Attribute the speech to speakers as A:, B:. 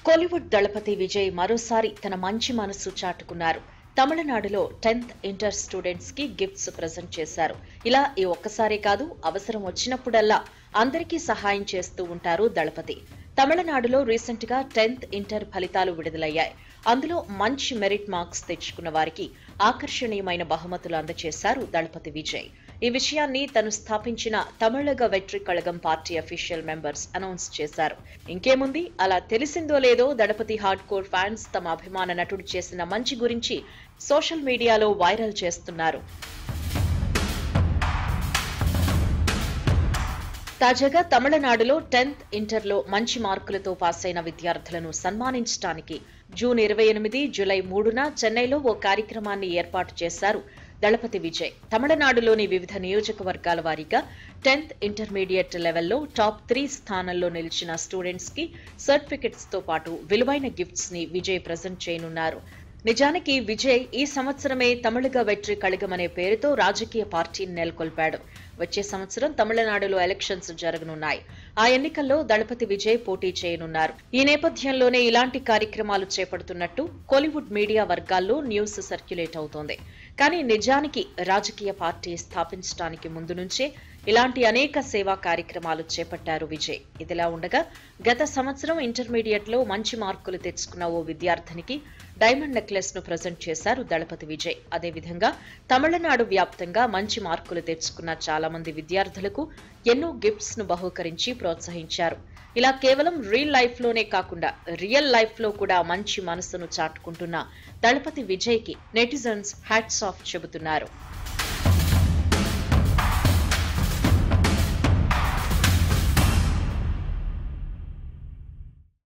A: కోలీవుడ్ దళపతి విజయ్ మరోసారి తన మంచి మనసు చాటుకున్నారు. తమిళనాడులో 10th ఇంటర్ స్టూడెంట్స్ కి గిఫ్ట్స్ ప్రెజెంట్ చేశారు. ఇలా ఈ ఒక్కసారే కాదు, అవసరం వచ్చినప్పుడల్లా అందరికీ సహాయం చేస్తూ ఉంటారు దళపతి. తమిళనాడులో రీసెంట్ గా 10th ఇంటర్ ఫలితాలు విడుదలయ్యాయి. అందులో మంచి మెరిట్ మార్క్స్ తెచ్చుకున్న వారికి ఆకర్షణీయమైన బహుమతులు అందజేశారు దళపతి విజయ్. ఈ విషయాన్ని తను స్థాపించిన Tamilaga Vettri Kazhagam party official members announce చేశారు. ఇంకేముంది, అలా తెలిసిందో లేదో దళపతి హార్డ్ కోర్ ఫ్యాన్స్ తమ అభిమాన నటుడు చేసిన మంచి గురించి సోషల్ మీడియాలో వైరల్ చేస్తున్నారు. తాజాగా తమిళనాడులో 10th ఇంటర్లో మంచి మార్కులతో పాస్ అయిన విద్యార్థులను సన్మానించడానికి జూన్ 28, జూలై 3న చెన్నైలో ఓ కార్యక్రమాన్ని ఏర్పాటు చేశారు దళపతి విజయ్. తమిళనాడులోని వివిధ నియోజకవర్గాల వారీగా 10th ఇంటర్మీడియట్ లెవెల్లో టాప్ 3 స్థానంలో నిలిచిన స్టూడెంట్స్ కి సర్టిఫికెట్స్ తో పాటు విలువైన గిఫ్ట్స్ ని విజయ్ ప్రెజెంట్ చేయనున్నారు. నిజానికి విజయ్ ఈ సంవత్సరమే తమిళగ వెట్రి కళగం అనే పేరుతో రాజకీయ పార్టీని నెలకొల్పాడు. వచ్చే సంవత్సరం తమిళనాడులో ఎలక్షన్స్ జరగనున్నాయి. ఆ ఎన్నికల్లో దళపతి విజయ్ పోటీ చేయనున్నారు. ఈ నేపథ్యంలోనే ఇలాంటి కార్యక్రమాలు చేపడుతున్నట్టు కోలీవుడ్ మీడియా వర్గాల్లో న్యూస్ సర్క్యులేట్ అవుతోంది. కానీ నిజానికి రాజకీయ పార్టీ స్థాపించడానికి ముందు నుంచే ఇలాంటి అనేక సేవా కార్యక్రమాలు చేపట్టారు విజయ్. ఇదిలా ఉండగా గత సంవత్సరం ఇంటర్మీడియట్ లో మంచి మార్కులు తెచ్చుకున్న ఓ విద్యార్థినికి డైమండ్ నెక్లెస్ ను ప్రజెంట్ చేశారు దళపతి విజయ్. అదేవిధంగా తమిళనాడు వ్యాప్తంగా మంచి మార్కులు తెచ్చుకున్న చాలా మంది విద్యార్థులకు ఎన్నో గిఫ్ట్స్ ను బహూకరించి ప్రోత్సహించారు. ఇలా కేవలం రియల్ లైఫ్ లోనే కాకుండా రియల్ లైఫ్ లో కూడా మంచి మనసును చాటుకుంటున్న దళపతి విజయ్ కి నెటిజన్స్ హ్యాట్స్ ఆఫ్ చెబుతున్నారు.